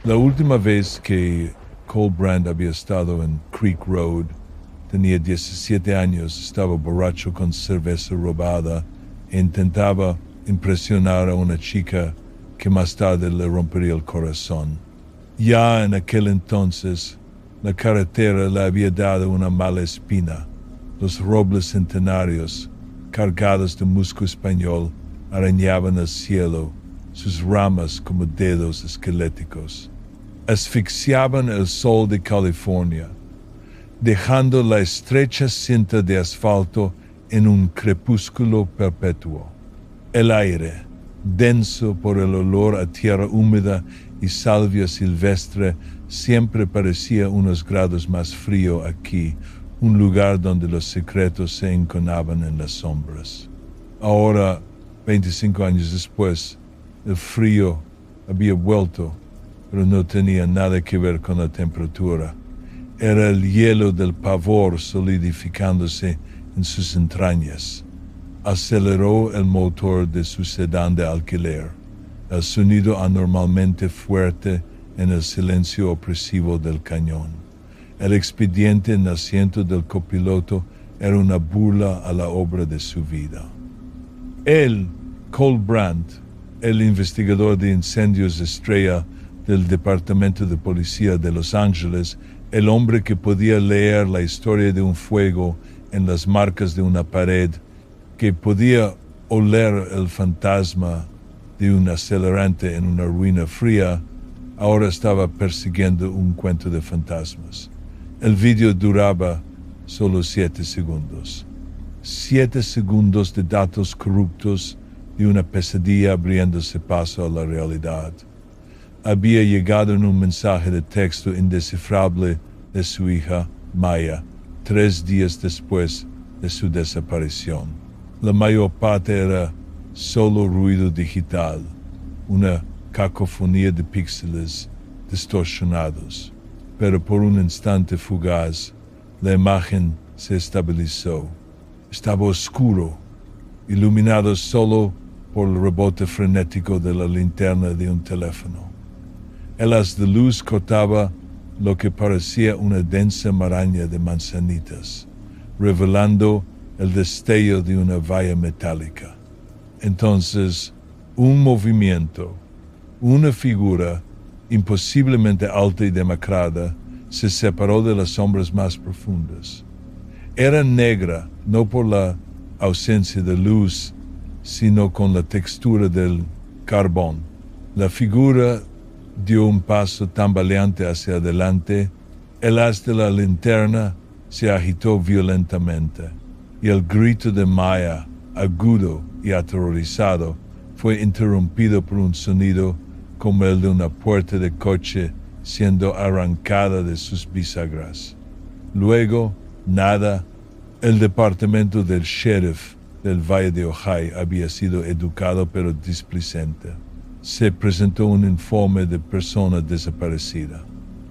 La última vez que Cole Brand había estado en Creek Road, tenía 17 años, estaba borracho con cerveza robada e intentaba impresionar a una chica que más tarde le rompería el corazón. Ya en aquel entonces, la carretera le había dado una mala espina. Los robles centenarios, cargados de musgo español, arañaban el cielo, sus ramas como dedos esqueléticos. Asfixiaban el sol de California, dejando la estrecha cinta de asfalto en un crepúsculo perpetuo. El aire, denso por el olor a tierra húmeda y salvia silvestre, siempre parecía unos grados más frío aquí, un lugar donde los secretos se enconaban en las sombras. Ahora, 25 años después, el frío había vuelto, pero no tenía nada que ver con la temperatura. Era el hielo del pavor solidificándose en sus entrañas. Aceleró el motor de su sedán de alquiler, el sonido anormalmente fuerte en el silencio opresivo del cañón. El expediente en el asiento del copiloto era una burla a la obra de su vida. Él, Cole Brand, el investigador de incendios estrella del Departamento de Policía de Los Ángeles, el hombre que podía leer la historia de un fuego en las marcas de una pared, que podía oler el fantasma de un acelerante en una ruina fría, ahora estaba persiguiendo un cuento de fantasmas. El vídeo duraba solo 7 segundos. 7 segundos de datos corruptos de una pesadilla abriéndose paso a la realidad. Había llegado en un mensaje de texto indescifrable de su hija, Maya, 3 días después de su desaparición. La mayor parte era solo ruido digital, una cacofonía de píxeles distorsionados. Pero por un instante fugaz, la imagen se estabilizó. Estaba oscuro, iluminado solo por el rebote frenético de la linterna de un teléfono. El haz de luz cortaba lo que parecía una densa maraña de manzanitas, revelando el destello de una valla metálica. Entonces, un movimiento, una figura imposiblemente alta y demacrada, se separó de las sombras más profundas. Era negra, no por la ausencia de luz, sino con la textura del carbón. La figura dio un paso tambaleante hacia adelante, el haz de la linterna se agitó violentamente, y el grito de Maya, agudo y aterrorizado, fue interrumpido por un sonido como el de una puerta de coche siendo arrancada de sus bisagras. Luego, nada. El departamento del sheriff del Valle de Ojai había sido educado pero displicente. Se presentó un informe de persona desaparecida.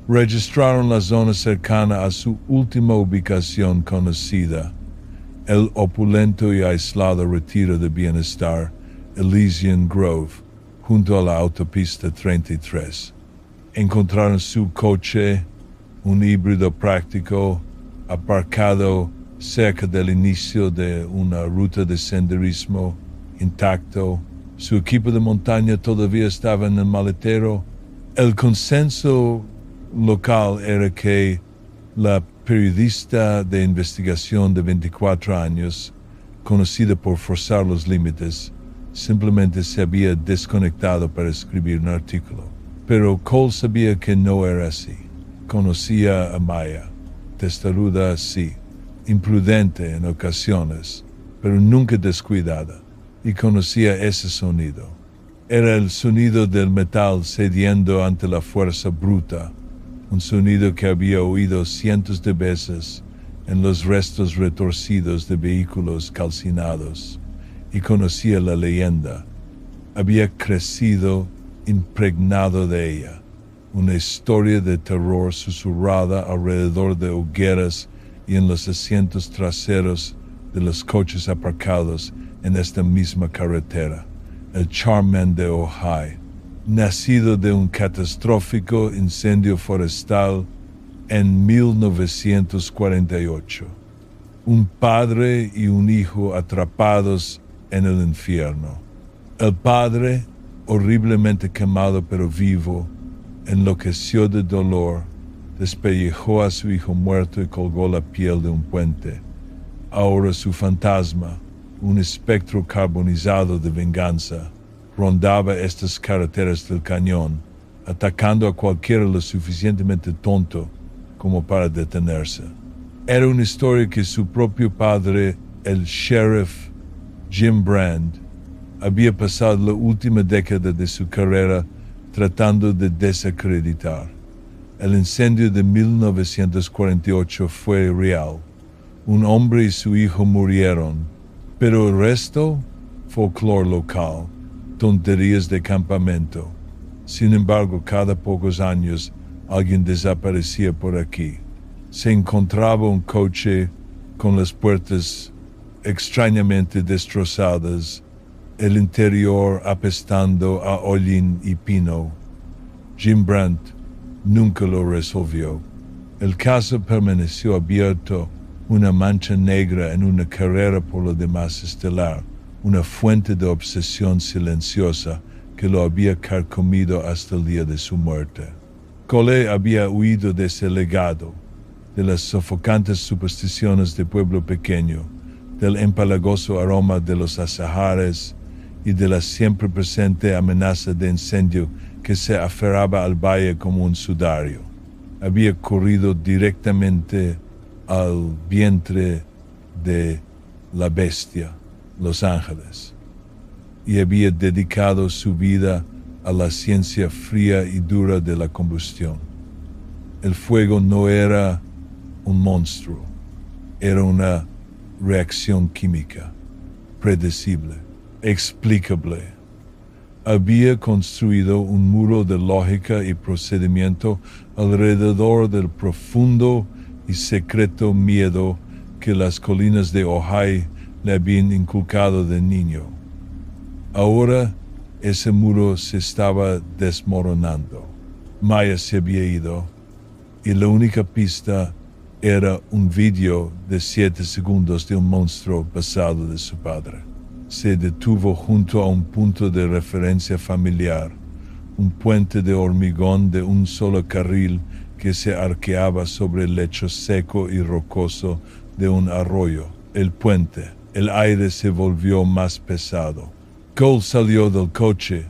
Registraron la zona cercana a su última ubicación conocida, el opulento y aislado retiro de bienestar Elysian Grove, junto a la autopista 33. Encontraron su coche, un híbrido práctico, aparcado cerca del inicio de una ruta de senderismo, intacto. Su equipo de montaña todavía estaba en el maletero. El consenso local era que la periodista de investigación de 24 años, conocida por forzar los límites, simplemente se había desconectado para escribir un artículo. Pero Cole sabía que no era así. Conocía a Maya, testaruda sí, imprudente en ocasiones, pero nunca descuidada, y conocía ese sonido. Era el sonido del metal cediendo ante la fuerza bruta, un sonido que había oído cientos de veces en los restos retorcidos de vehículos calcinados, y conocía la leyenda. Había crecido impregnado de ella, una historia de terror susurrada alrededor de hogueras y en los asientos traseros de los coches aparcados en esta misma carretera, el Charman de Ojai, nacido de un catastrófico incendio forestal en 1948. Un padre y un hijo atrapados en el infierno. El padre, horriblemente quemado pero vivo, enloqueció de dolor, despellejó a su hijo muerto y colgó la piel de un puente. Ahora su fantasma, un espectro carbonizado de venganza, rondaba estas carreteras del cañón, atacando a cualquiera lo suficientemente tonto como para detenerse. Era una historia que su propio padre, el sheriff Jim Brand, había pasado la última década de su carrera tratando de desacreditar. El incendio de 1948 fue real. Un hombre y su hijo murieron, pero el resto, folclore local, tonterías de campamento. Sin embargo, cada pocos años alguien desaparecía por aquí. Se encontraba un coche con las puertas extrañamente destrozadas, el interior apestando a hollín y pino. Jim Brandt nunca lo resolvió. El caso permaneció abierto, una mancha negra en una carrera por lo demás estelar, una fuente de obsesión silenciosa que lo había carcomido hasta el día de su muerte. Cole había huido de ese legado, de las sofocantes supersticiones de pueblo pequeño, del empalagoso aroma de los azahares y de la siempre presente amenaza de incendio que se aferraba al valle como un sudario. Había corrido directamente al vientre de la bestia, Los Ángeles, y había dedicado su vida a la ciencia fría y dura de la combustión. El fuego no era un monstruo, era una reacción química, predecible, explicable. Había construido un muro de lógica y procedimiento alrededor del profundo y secreto miedo que las colinas de Ojai le habían inculcado de niño. Ahora ese muro se estaba desmoronando. Maya se había ido y la única pista era un video de 7 segundos de un monstruo pasado de su padre. Se detuvo junto a un punto de referencia familiar, un puente de hormigón de un solo carril que se arqueaba sobre el lecho seco y rocoso de un arroyo. El puente, el aire se volvió más pesado. Cole salió del coche,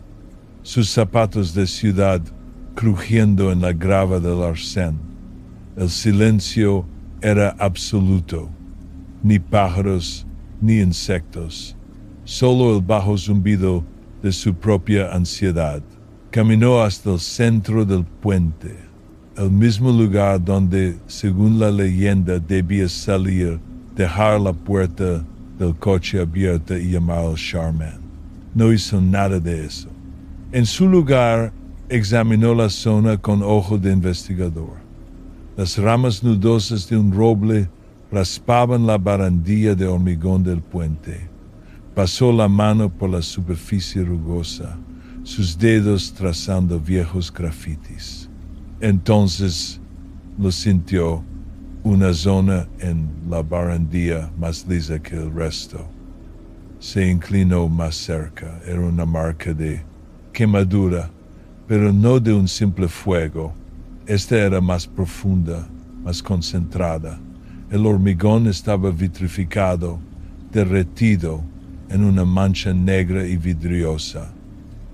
sus zapatos de ciudad crujiendo en la grava del arcén. El silencio era absoluto, ni pájaros ni insectos, solo el bajo zumbido de su propia ansiedad. Caminó hasta el centro del puente, el mismo lugar donde, según la leyenda, debía salir, dejar la puerta del coche abierta y llamar al Charman. No hizo nada de eso. En su lugar, examinó la zona con ojo de investigador. Las ramas nudosas de un roble raspaban la barandilla de hormigón del puente. Pasó la mano por la superficie rugosa, sus dedos trazando viejos grafitis. Entonces lo sintió, una zona en la barandilla más lisa que el resto. Se inclinó más cerca. Era una marca de quemadura, pero no de un simple fuego. Esta era más profunda, más concentrada. El hormigón estaba vitrificado, derretido en una mancha negra y vidriosa.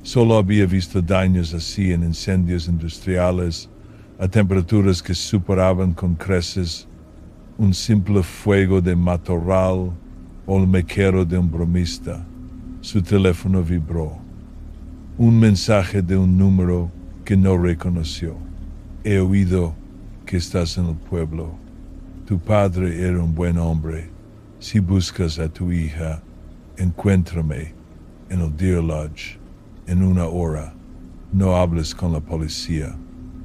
Solo había visto daños así en incendios industriales, a temperaturas que superaban con creces un simple fuego de matorral o el mequero de un bromista. Su teléfono vibró. Un mensaje de un número que no reconoció. He oído que estás en el pueblo. Tu padre era un buen hombre. Si buscas a tu hija, encuéntrame en el Deer Lodge en 1 hora. No hables con la policía.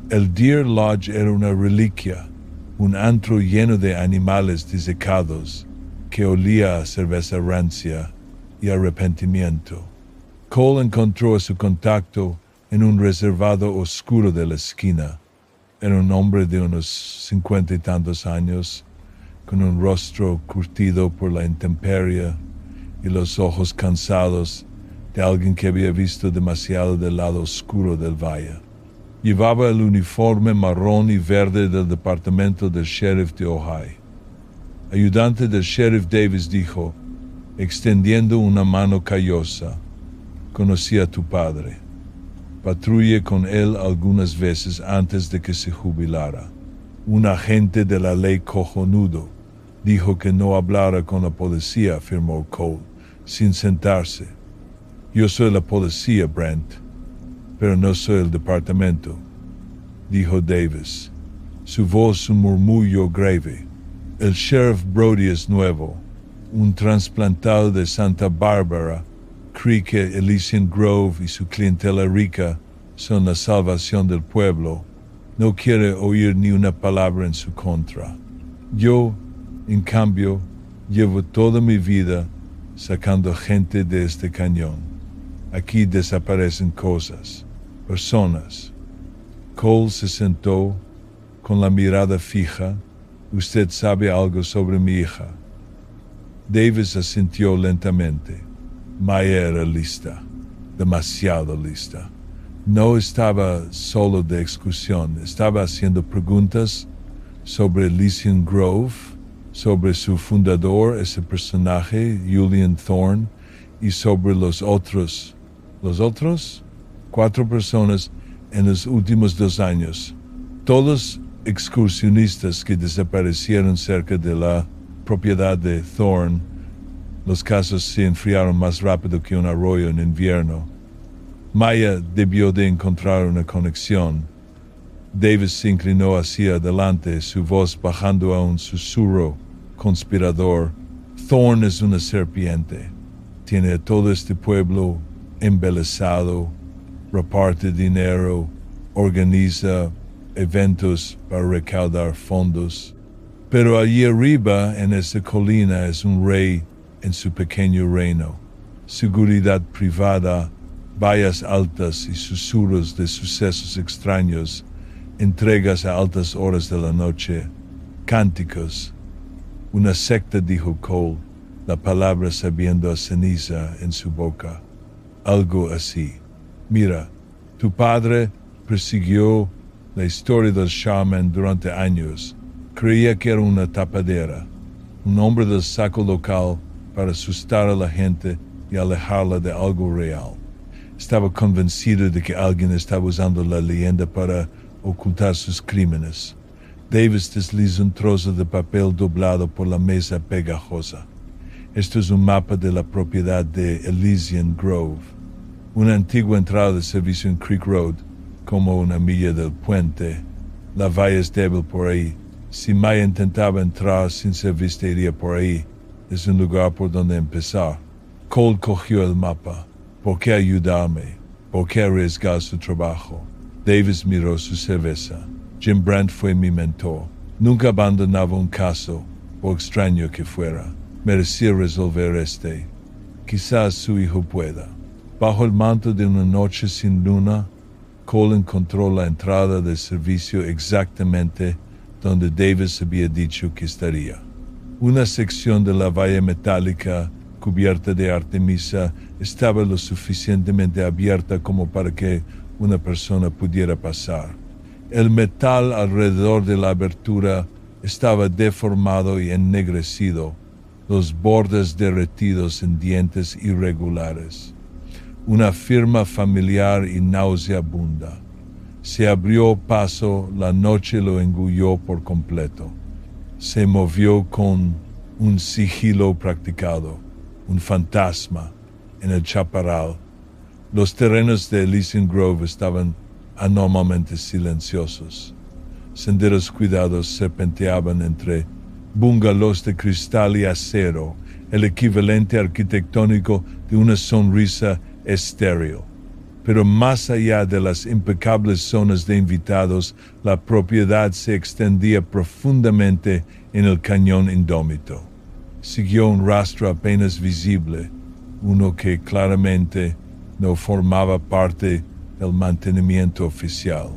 El Deer Lodge era una reliquia, un antro lleno de animales disecados que olía a cerveza rancia y arrepentimiento. Cole encontró a su contacto en un reservado oscuro de la esquina. Era un hombre de unos 50 y tantos años, con un rostro curtido por la intemperie y los ojos cansados de alguien que había visto demasiado del lado oscuro del valle. Llevaba el uniforme marrón y verde del departamento del sheriff de Ojai. Ayudante del sheriff Davis dijo, extendiendo una mano callosa, conocí a tu padre. Patrullé con él algunas veces antes de que se jubilara. Un agente de la ley cojonudo dijo que no hablara con la policía, afirmó Cole, sin sentarse. Yo soy la policía, Brent, pero no soy el departamento, dijo Davis. Su voz un murmullo grave. El sheriff Brody es nuevo, un trasplantado de Santa Bárbara. Cree que Elysian Grove y su clientela rica son la salvación del pueblo. No quiere oír ni una palabra en su contra. Yo, en cambio, llevo toda mi vida sacando gente de este cañón. Aquí desaparecen cosas, personas. Cole se sentó con la mirada fija. Usted sabe algo sobre mi hija. Davis asintió lentamente. Maya era lista, demasiado lista. No estaba solo de excursión, estaba haciendo preguntas sobre Elysian Grove, sobre su fundador, ese personaje, Julian Thorne, y sobre los otros. ¿Los otros? 4 personas en los últimos 2 años. Todos excursionistas que desaparecieron cerca de la propiedad de Thorne. Los casos se enfriaron más rápido que un arroyo en invierno. Maya debió de encontrar una conexión. Davis se inclinó hacia adelante, su voz bajando a un susurro conspirador. Thorne es una serpiente. Tiene a todo este pueblo embelesado, reparte dinero, organiza eventos para recaudar fondos. Pero allí arriba, en esa colina, es un rey en su pequeño reino. Seguridad privada, vallas altas y susurros de sucesos extraños, entregas a altas horas de la noche, cánticos. Una secta, dijo Cole, la palabra sabiendo a ceniza en su boca. Algo así. Mira, tu padre persiguió la historia del shaman durante años. Creía que era una tapadera, un hombre del saco local para asustar a la gente y alejarla de algo real. Estaba convencido de que alguien estaba usando la leyenda para ocultar sus crímenes. Davis deslizó un trozo de papel doblado por la mesa pegajosa. Esto es un mapa de la propiedad de Elysian Grove, una antigua entrada de servicio en Creek Road, como una milla del puente. La valla es débil por ahí. Si Maya intentaba entrar sin ser vista, iría por ahí. Es un lugar por donde empezar. Cole cogió el mapa. ¿Por qué ayudarme? ¿Por qué arriesgar su trabajo? Davis miró su cerveza. Jim Brandt fue mi mentor. Nunca abandonaba un caso, por extraño que fuera. Merecía resolver este. Quizás su hijo pueda. Bajo el manto de una noche sin luna, Cole encontró la entrada del servicio exactamente donde Davis había dicho que estaría. Una sección de la valla metálica cubierta de artemisa estaba lo suficientemente abierta como para que una persona pudiera pasar. El metal alrededor de la abertura estaba deformado y ennegrecido, los bordes derretidos en dientes irregulares. Una firma familiar y nauseabunda. Se abrió paso, la noche lo engulló por completo. Se movió con un sigilo practicado, un fantasma en el chaparral. Los terrenos de Elysian Grove estaban anormalmente silenciosos. Senderos cuidados serpenteaban entre bungalows de cristal y acero, el equivalente arquitectónico de una sonrisa estéril. Pero más allá de las impecables zonas de invitados, la propiedad se extendía profundamente en el cañón indómito. Siguió un rastro apenas visible, uno que claramente no formaba parte del mantenimiento oficial.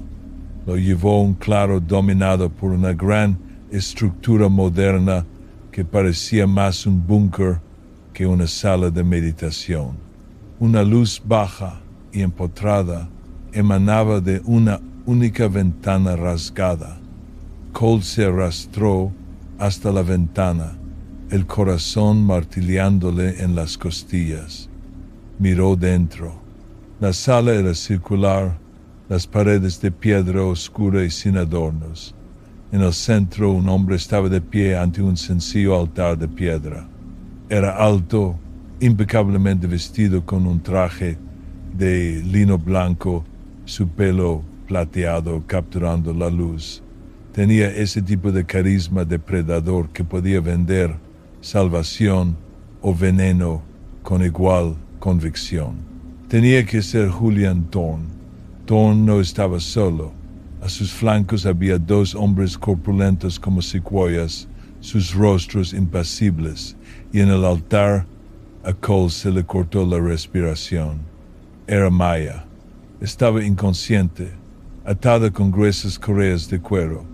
Lo llevó a un claro dominado por una gran estructura moderna que parecía más un búnker que una sala de meditación. Una luz baja y empotrada emanaba de una única ventana rasgada. Cole se arrastró hasta la ventana, el corazón martilleándole en las costillas. Miró dentro. La sala era circular, las paredes de piedra oscura y sin adornos. En el centro un hombre estaba de pie ante un sencillo altar de piedra. Era alto, impecablemente vestido con un traje de lino blanco, su pelo plateado capturando la luz. Tenía ese tipo de carisma depredador que podía vender salvación o veneno con igual convicción. Tenía que ser Julian Thorne. Thorne no estaba solo. A sus flancos había dos hombres corpulentos como secuoyas, sus rostros impasibles, y en el altar a Cole se le cortó la respiración. Era Maya. Estaba inconsciente, atada con gruesas correas de cuero.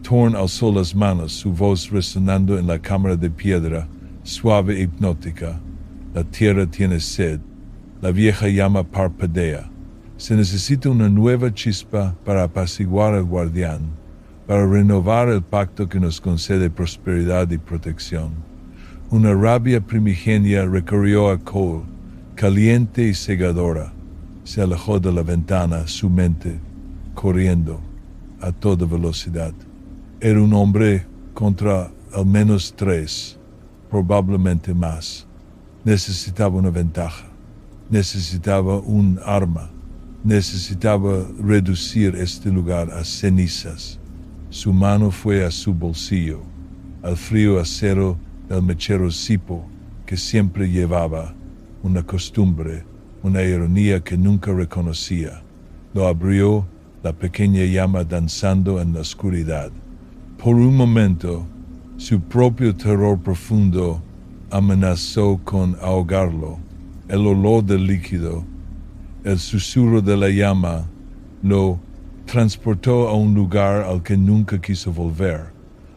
Thorne alzó las manos, su voz resonando en la cámara de piedra, suave e hipnótica. La tierra tiene sed. La vieja llama parpadea. Se necesita una nueva chispa para apaciguar al guardián, para renovar el pacto que nos concede prosperidad y protección. Una rabia primigenia recorrió a Cole, caliente y cegadora. Se alejó de la ventana, su mente corriendo a toda velocidad. Era un hombre contra al menos 3, probablemente más. Necesitaba una ventaja. Necesitaba un arma. Necesitaba reducir este lugar a cenizas. Su mano fue a su bolsillo, al frío acero del mechero Zippo que siempre llevaba, una costumbre, una ironía que nunca reconocía. Lo abrió, la pequeña llama danzando en la oscuridad. Por un momento, su propio terror profundo amenazó con ahogarlo. El olor del líquido, el susurro de la llama, lo transportó a un lugar al que nunca quiso volver,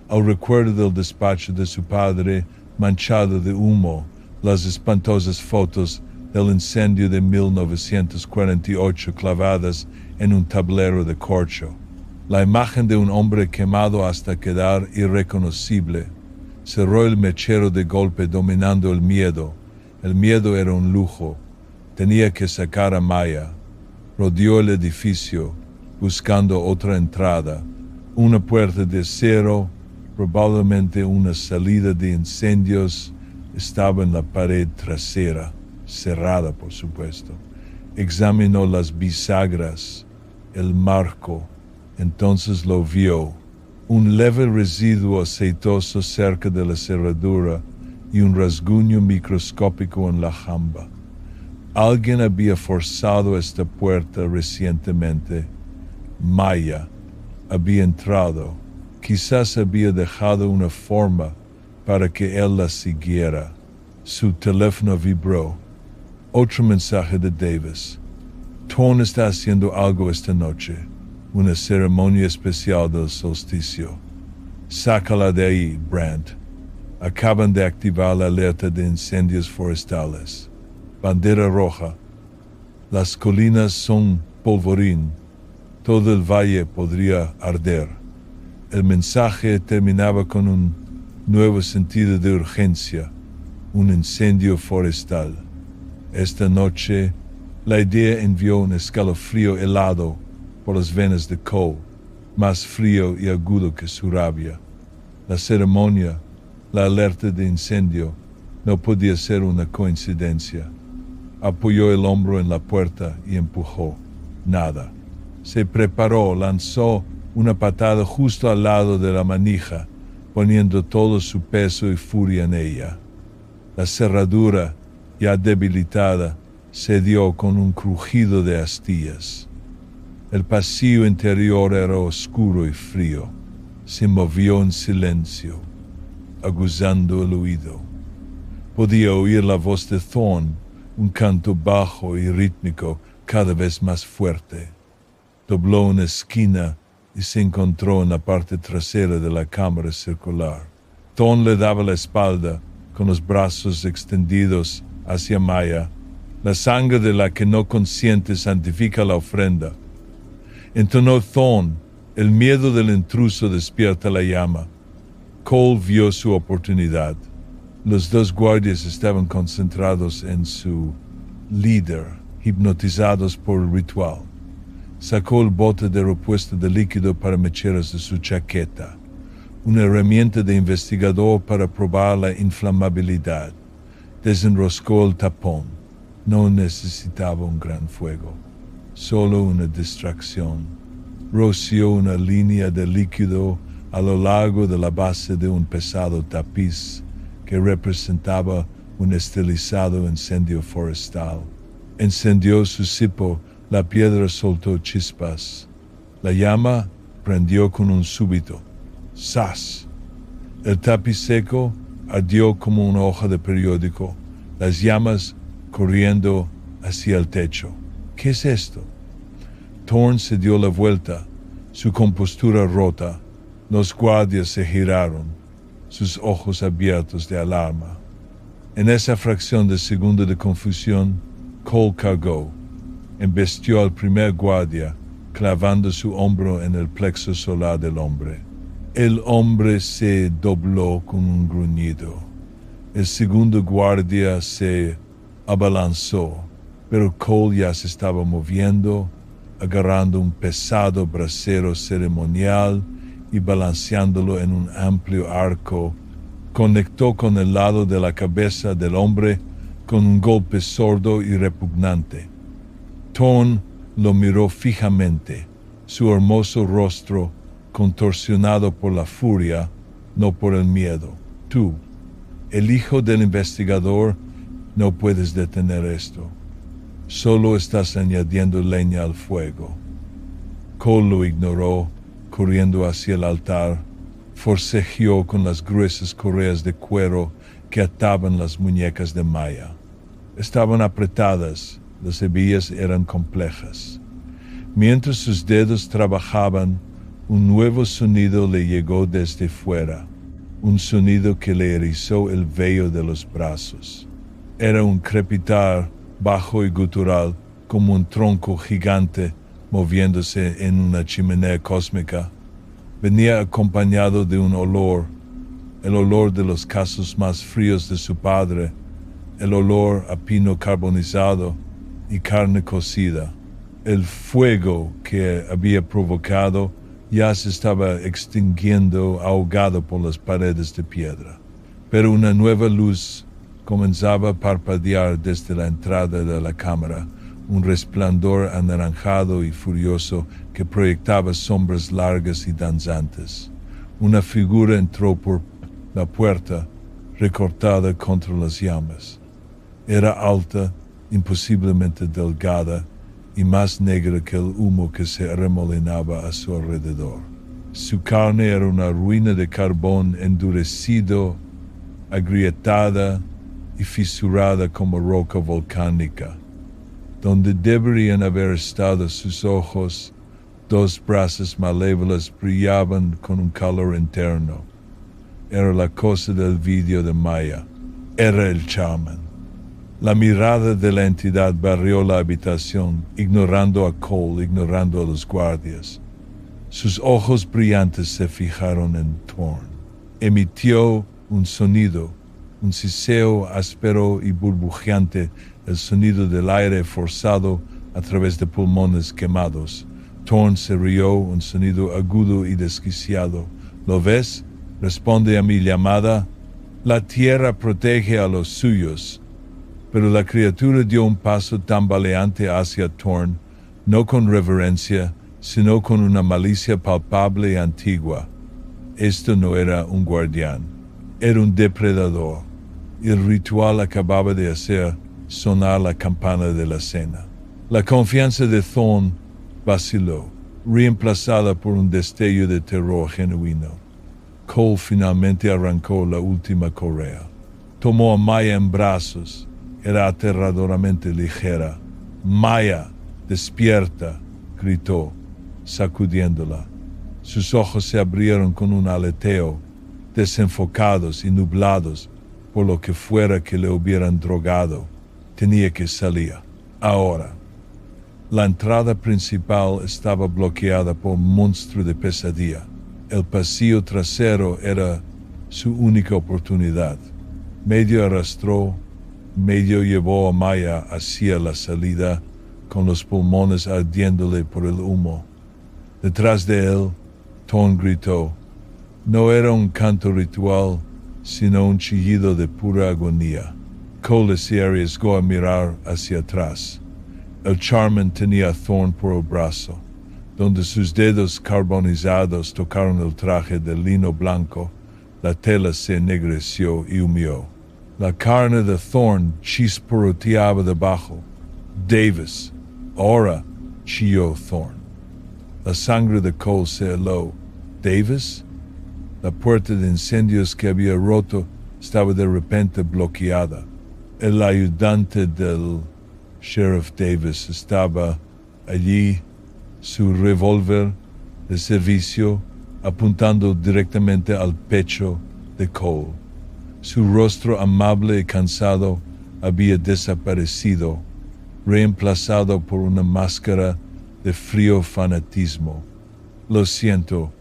al recuerdo del despacho de su padre manchado de humo, las espantosas fotos del incendio de 1948 clavadas en un tablero de corcho, la imagen de un hombre quemado hasta quedar irreconocible. Cerró el mechero de golpe dominando el miedo. El miedo era un lujo. Tenía que sacar a Maya. Rodeó el edificio, buscando otra entrada, una puerta de acero, probablemente una salida de incendios, estaba en la pared trasera, cerrada por supuesto. Examinó las bisagras, el marco, entonces lo vio, un leve residuo aceitoso cerca de la cerradura y un rasguño microscópico en la jamba. Alguien había forzado esta puerta recientemente. Maya había entrado. Quizás había dejado una forma para que él la siguiera. Su teléfono vibró. Otro mensaje de Davis. Thorne está haciendo algo esta noche. Una ceremonia especial del solsticio. Sácala de ahí, Brandt. Acaban de activar la alerta de incendios forestales. Bandera roja. Las colinas son polvorín. Todo el valle podría arder. El mensaje terminaba con un nuevo sentido de urgencia, un incendio forestal. Esta noche, la idea envió un escalofrío helado por las venas de Cole, más frío y agudo que su rabia. La ceremonia, la alerta de incendio, no podía ser una coincidencia. Apoyó el hombro en la puerta y empujó. Nada. Se preparó, lanzó una patada justo al lado de la manija, poniendo todo su peso y furia en ella. La cerradura, ya debilitada, cedió con un crujido de astillas. El pasillo interior era oscuro y frío. Se movió en silencio, aguzando el oído. Podía oír la voz de Thorne, un canto bajo y rítmico, cada vez más fuerte. Dobló una esquina y se encontró en la parte trasera de la cámara circular. Thorn le daba la espalda, con los brazos extendidos hacia Maya. La sangre de la que no consiente santifica la ofrenda. Entonó Thorn, el miedo del intruso despierta la llama. Cole vio su oportunidad. Los dos guardias estaban concentrados en su líder, hipnotizados por el ritual. Sacó el bote de repuesto de líquido para mecheras de su chaqueta, una herramienta de investigador para probar la inflamabilidad. Desenroscó el tapón. No necesitaba un gran fuego, solo una distracción. Roció una línea de líquido a lo largo de la base de un pesado tapiz que representaba un estilizado incendio forestal. Encendió su cipo, la piedra soltó chispas. La llama prendió con un súbito. ¡Zas! El tapiz seco ardió como una hoja de periódico, las llamas corriendo hacia el techo. ¿Qué es esto? Thorn se dio la vuelta, su compostura rota. Los guardias se giraron, sus ojos abiertos de alarma. En esa fracción de segundo de confusión, Cole cargó. Embestió al primer guardia, clavando su hombro en el plexo solar del hombre. El hombre se dobló con un gruñido. El segundo guardia se abalanzó, pero Cole ya se estaba moviendo, agarrando un pesado brasero ceremonial y balanceándolo en un amplio arco. Conectó con el lado de la cabeza del hombre con un golpe sordo y repugnante. Thorn lo miró fijamente, su hermoso rostro contorsionado por la furia, no por el miedo. Tú, el hijo del investigador, no puedes detener esto. Solo estás añadiendo leña al fuego. Cole lo ignoró, corriendo hacia el altar. Forcejeó con las gruesas correas de cuero que ataban las muñecas de Maya. Estaban apretadas, las hebillas eran complejas. Mientras sus dedos trabajaban, un nuevo sonido le llegó desde fuera, un sonido que le erizó el vello de los brazos. Era un crepitar bajo y gutural, como un tronco gigante moviéndose en una chimenea cósmica. Venía acompañado de un olor, el olor de los casos más fríos de su padre, el olor a pino carbonizado y carne cocida. El fuego que había provocado ya se estaba extinguiendo, ahogado por las paredes de piedra. Pero una nueva luz comenzaba a parpadear desde la entrada de la cámara, un resplandor anaranjado y furioso que proyectaba sombras largas y danzantes. Una figura entró por la puerta, recortada contra las llamas. Era alta, imposiblemente delgada y más negra que el humo que se arremolinaba a su alrededor. Su carne era una ruina de carbón endurecido, agrietada y fisurada como roca volcánica. Donde deberían haber estado sus ojos, dos brasas malévolas brillaban con un calor interno. Era la cosa del vídeo de Maya. Era el chamán. La mirada de la entidad barrió la habitación, ignorando a Cole, ignorando a los guardias. Sus ojos brillantes se fijaron en Thorn. Emitió un sonido, un siseo áspero y burbujeante, el sonido del aire forzado a través de pulmones quemados. Thorn se rió, un sonido agudo y desquiciado. ¿Lo ves? Responde a mi llamada. La tierra protege a los suyos. Pero la criatura dio un paso tambaleante hacia Thorn, no con reverencia, sino con una malicia palpable y antigua. Esto no era un guardián, era un depredador. El ritual acababa de hacer sonar la campana de la cena. La confianza de Thorn vaciló, reemplazada por un destello de terror genuino. Cole finalmente arrancó la última correa. Tomó a Maya en brazos. Era aterradoramente ligera. Maya, Despierta, gritó, sacudiéndola. Sus ojos se abrieron con un aleteo, desenfocados y nublados por lo que fuera que le hubieran drogado. Tenía que salir, ahora. La entrada principal estaba bloqueada por un monstruo de pesadilla. El pasillo trasero era su única oportunidad. Medio arrastró, medio llevó a Maya hacia la salida, con los pulmones ardiéndole por el humo. Detrás de él, Thorn gritó. No era un canto ritual, sino un chillido de pura agonía. Cole se arriesgó a mirar hacia atrás. El Charman tenía a Thorn por el brazo. Donde sus dedos carbonizados tocaron el traje de lino blanco, la tela se ennegreció y humeó. La carne de Thorn chisporroteaba debajo. Davis, ahora, chilló Thorn. La sangre de Cole se heló. ¿Davis? La puerta de incendios que había roto estaba de repente bloqueada. El ayudante del Sheriff Davis estaba allí, su revólver de servicio apuntando directamente al pecho de Cole. Su rostro amable y cansado había desaparecido, reemplazado por una máscara de frío fanatismo. Lo siento,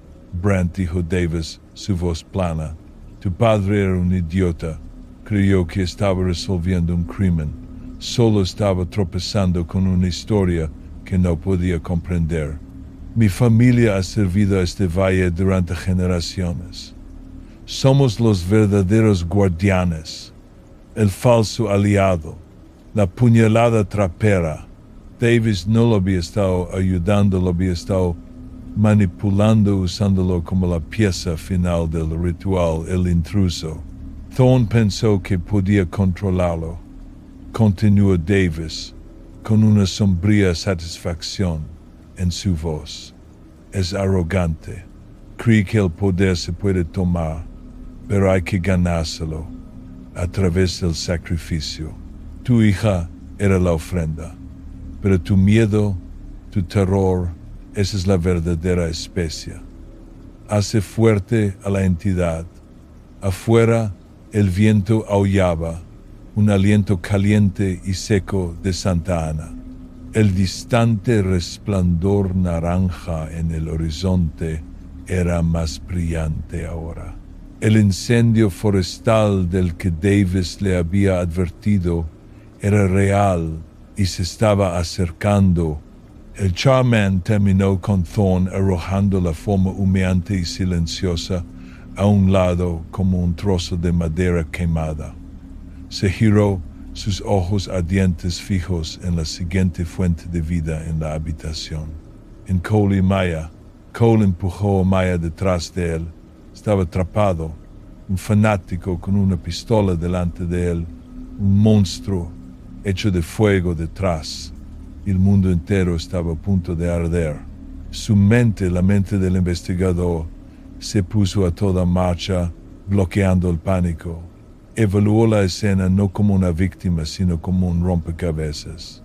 Brant, dijo Davis, su voz plana. Tu padre era un idiota. Creyó que estaba resolviendo un crimen. Solo estaba tropezando con una historia que no podía comprender. Mi familia ha servido a este valle durante generaciones. Somos los verdaderos guardianes, el falso aliado, la puñalada trapera. Davis no lo había estado ayudando, lo había estado manipulando, usándolo como la pieza final del ritual, el intruso. Thorn pensó que podía controlarlo. Continuó Davis, con una sombría satisfacción en su voz. Es arrogante. Cree que el poder se puede tomar, pero hay que ganárselo a través del sacrificio. Tu hija era la ofrenda, pero tu miedo, tu terror, esa es la verdadera especia. Hace fuerte a la entidad. Afuera, el viento aullaba, un aliento caliente y seco de Santa Ana. El distante resplandor naranja en el horizonte era más brillante ahora. El incendio forestal del que Davis le había advertido era real y se estaba acercando. El Charman terminó con Thorn arrojando la forma humeante y silenciosa a un lado como un trozo de madera quemada. Se giró, sus ojos ardientes fijos en la siguiente fuente de vida en la habitación. En Cole y Maya. Cole empujó a Maya detrás de él. Estaba atrapado, un fanático con una pistola delante de él, un monstruo hecho de fuego detrás. El mundo entero estaba a punto de arder. Su mente, la mente del investigador, se puso a toda marcha, bloqueando el pánico. Evaluó la escena no como una víctima, sino como un rompecabezas.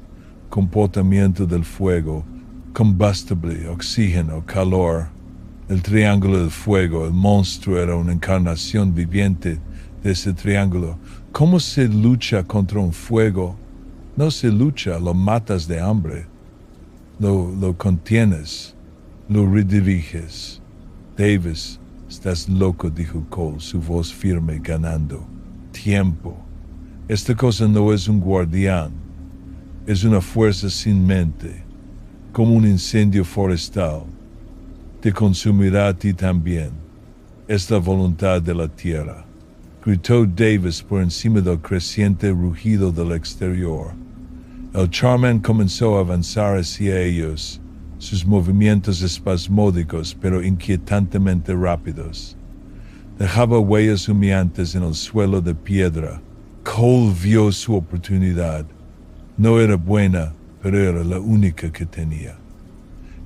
Comportamiento del fuego, combustible, oxígeno, calor. El triángulo del fuego, el monstruo era una encarnación viviente de ese triángulo. ¿Cómo se lucha contra un fuego? No se lucha, lo matas de hambre. Lo contienes, lo rediriges. Davis, estás loco, dijo Cole, su voz firme, ganando tiempo. Esta cosa no es un guardián, es una fuerza sin mente, como un incendio forestal. Te consumirá a ti también. Es la voluntad de la tierra. Gritó Davis por encima del creciente rugido del exterior. El Charman comenzó a avanzar hacia ellos, sus movimientos espasmódicos pero inquietantemente rápidos. Dejaba huellas humeantes en el suelo de piedra. Cole vio su oportunidad. No era buena, pero era la única que tenía.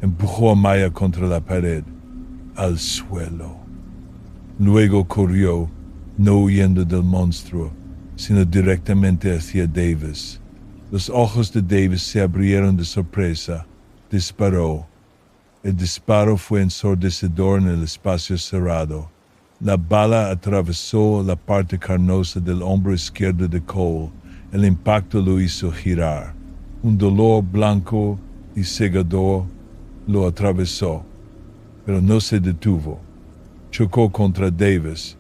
Empujó a Maya contra la pared, al suelo. Luego corrió, no huyendo del monstruo, sino directamente hacia Davis. Los ojos de Davis se abrieron de sorpresa. Disparó. El disparo fue ensordecedor en el espacio cerrado. La bala atravesó la parte carnosa del hombro izquierdo de Cole. El impacto lo hizo girar. Un dolor blanco y cegador lo atravesó, pero no se detuvo. Chocó contra Davis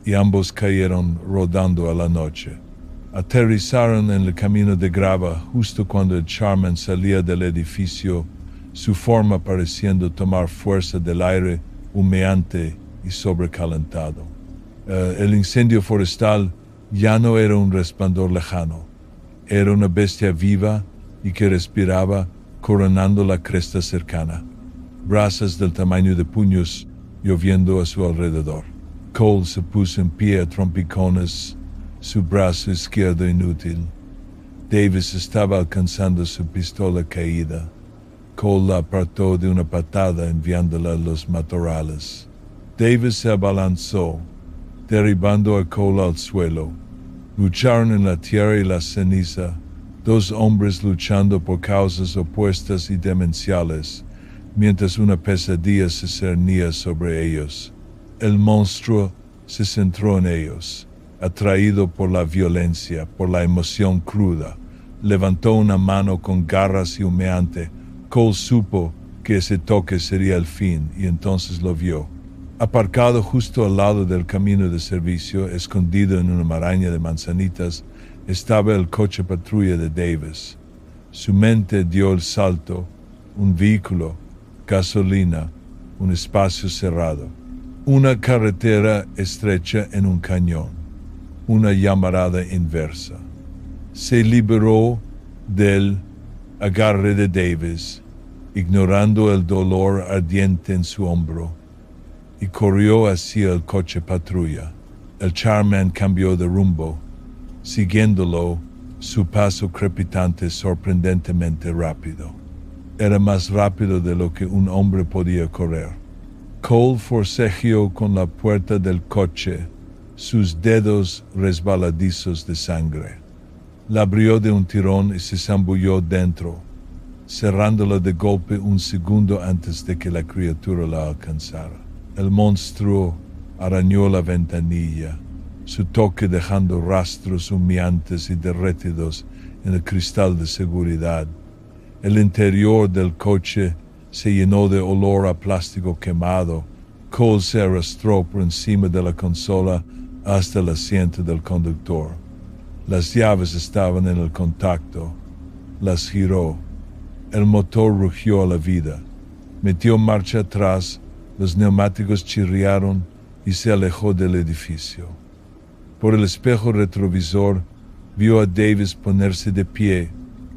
y ambos cayeron rodando a la noche. Aterrizaron en el camino de grava justo cuando el Charman salía del edificio, su forma pareciendo tomar fuerza del aire humeante y sobrecalentado. El incendio forestal ya no era un resplandor lejano, era una bestia viva y que respiraba coronando la cresta cercana. Brasas del tamaño de puños lloviendo a su alrededor. Cole se puso en pie a trompicones, su brazo izquierdo inútil. Davis estaba alcanzando su pistola caída. Cole la apartó de una patada enviándola a los matorrales. Davis se abalanzó, derribando a Cole al suelo. Lucharon en la tierra y la ceniza, dos hombres luchando por causas opuestas y demenciales, mientras una pesadilla se cernía sobre ellos. El monstruo se centró en ellos, atraído por la violencia, por la emoción cruda. Levantó una mano con garras y humeante. Cole supo que ese toque sería el fin y entonces lo vio. Aparcado justo al lado del camino de servicio, escondido en una maraña de manzanitas, estaba el coche patrulla de Davis. Su mente dio el salto, un vehículo, gasolina, un espacio cerrado, una carretera estrecha en un cañón, una llamarada inversa. Se liberó del agarre de Davis, ignorando el dolor ardiente en su hombro, y corrió hacia el coche patrulla. El Charman cambió de rumbo, siguiéndolo, su paso crepitante sorprendentemente rápido. Era más rápido de lo que un hombre podía correr. Cole forcejeó con la puerta del coche, sus dedos resbaladizos de sangre. La abrió de un tirón y se zambulló dentro, cerrándola de golpe un segundo antes de que la criatura la alcanzara. El monstruo arañó la ventanilla, su toque dejando rastros humeantes y derretidos en el cristal de seguridad. El interior del coche se llenó de olor a plástico quemado. Cole se arrastró por encima de la consola hasta el asiento del conductor. Las llaves estaban en el contacto. Las giró. El motor rugió a la vida. Metió marcha atrás, los neumáticos chirriaron y se alejó del edificio. Por el espejo retrovisor vio a Davis ponerse de pie,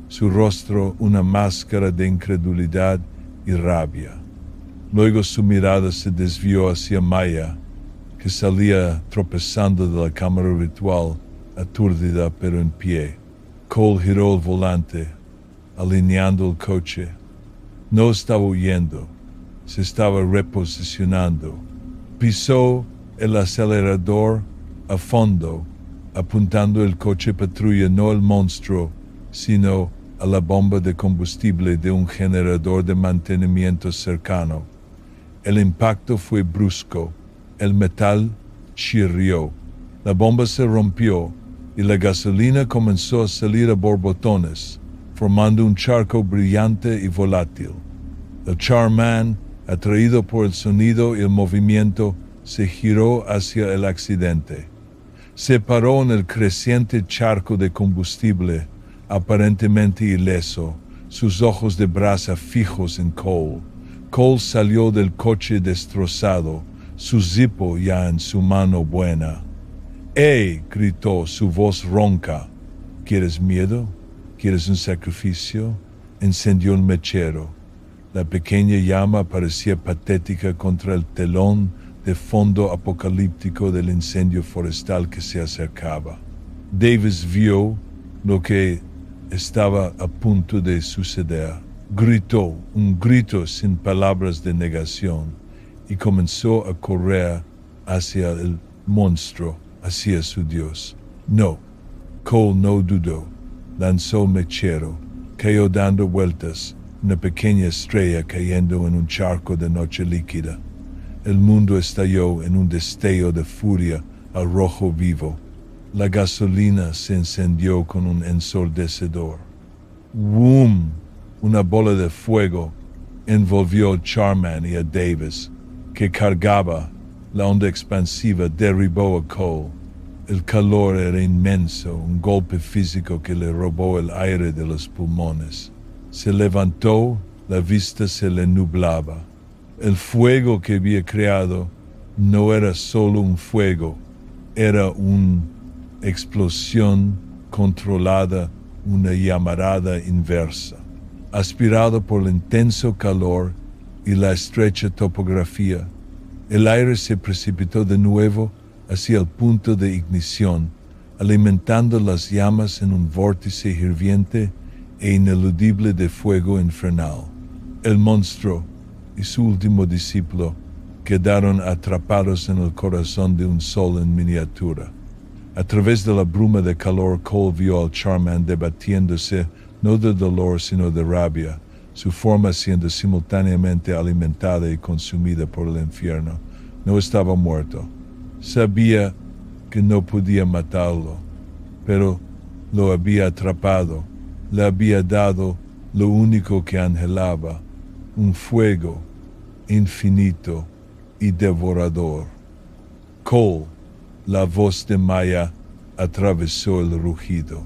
su rostro una máscara de incredulidad y rabia. Luego su mirada se desvió hacia Maya, que salía tropezando de la cámara virtual, aturdida pero en pie. Cole giró el volante, alineando el coche. No estaba huyendo, se estaba reposicionando. Pisó el acelerador a fondo, apuntando el coche patrulla no al monstruo, sino a la bomba de combustible de un generador de mantenimiento cercano. El impacto fue brusco, el metal chirrió, la bomba se rompió y la gasolina comenzó a salir a borbotones, formando un charco brillante y volátil. El Charman, atraído por el sonido y el movimiento, se giró hacia el accidente. Se paró en el creciente charco de combustible, aparentemente ileso, sus ojos de brasa fijos en Cole. Cole salió del coche destrozado, su zippo ya en su mano buena. ¡Ey! Gritó, su voz ronca. ¿Quieres miedo? ¿Quieres un sacrificio? Encendió el mechero. La pequeña llama parecía patética contra el telón de fondo apocalíptico del incendio forestal que se acercaba. Davis vio lo que estaba a punto de suceder. Gritó, un grito sin palabras de negación, y comenzó a correr hacia el monstruo, hacia su Dios. No, Cole no dudó. lanzó el mechero, cayó dando vueltas, una pequeña estrella cayendo en un charco de noche líquida. El mundo estalló en un destello de furia al rojo vivo. La gasolina se encendió con un ensordecedor. ¡Wum! Una bola de fuego envolvió a Charman y a Davis, que cargaba. La onda expansiva derribó a Cole. El calor era inmenso, un golpe físico que le robó el aire de los pulmones. Se levantó, la vista se le nublaba. El fuego que había creado no era solo un fuego, era una explosión controlada, una llamarada inversa. Aspirado por el intenso calor y la estrecha topografía, el aire se precipitó de nuevo hacia el punto de ignición, alimentando las llamas en un vórtice hirviente e ineludible de fuego infernal. El monstruo y su último discípulo quedaron atrapados en el corazón de un sol en miniatura. A través de la bruma de calor, Cole vio al Charman debatiéndose no de dolor sino de rabia, su forma siendo simultáneamente alimentada y consumida por el infierno. No estaba muerto. Sabía que no podía matarlo, pero lo había atrapado, le había dado lo único que anhelaba, un fuego infinito y devorador. Cole, la voz de Maya, atravesó el rugido.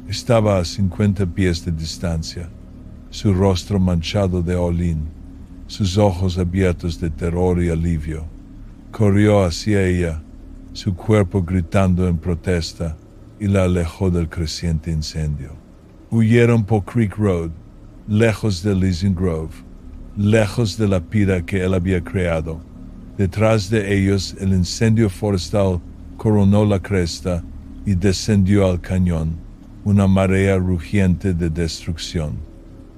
Estaba a 50 pies de distancia, su rostro manchado de hollín, sus ojos abiertos de terror y alivio. Corrió hacia ella, su cuerpo gritando en protesta, y la alejó del creciente incendio. Huyeron por Creek Road, lejos de Leasing Grove, lejos de la pira que él había creado. Detrás de ellos, el incendio forestal coronó la cresta y descendió al cañón, una marea rugiente de destrucción.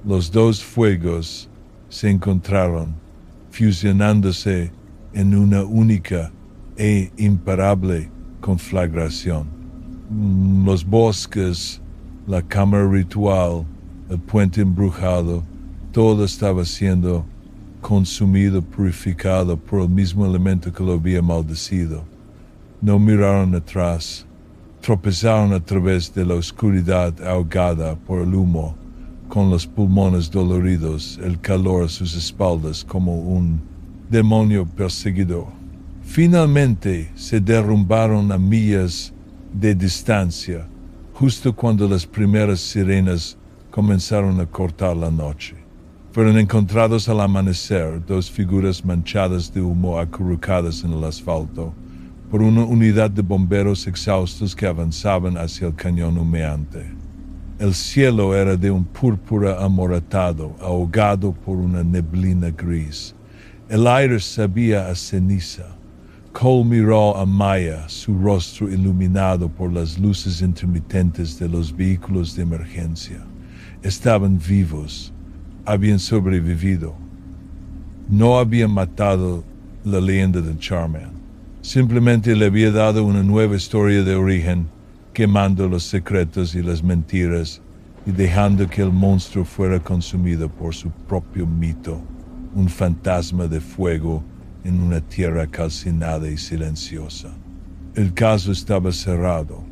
Los dos fuegos se encontraron, fusionándose en una única e imparable conflagración. Los bosques, la cámara ritual, el puente embrujado, todo estaba siendo consumido, purificado por el mismo elemento que lo había maldecido. No miraron atrás, tropezaron a través de la oscuridad ahogada por el humo, con los pulmones doloridos, el calor a sus espaldas como un demonio perseguidor. Finalmente se derrumbaron a millas de distancia, justo cuando las primeras sirenas comenzaron a cortar la noche. Fueron encontrados al amanecer dos figuras manchadas de humo acurrucadas en el asfalto por una unidad de bomberos exhaustos que avanzaban hacia el cañón humeante. El cielo era de un púrpura amoratado, ahogado por una neblina gris. El aire sabía a ceniza. Cole miró a Maya, su rostro iluminado por las luces intermitentes de los vehículos de emergencia. Estaban vivos, habían sobrevivido. No habían matado la leyenda del Charman. Simplemente le había dado una nueva historia de origen, quemando los secretos y las mentiras y dejando que el monstruo fuera consumido por su propio mito, un fantasma de fuego en una tierra calcinada y silenciosa. El caso estaba cerrado.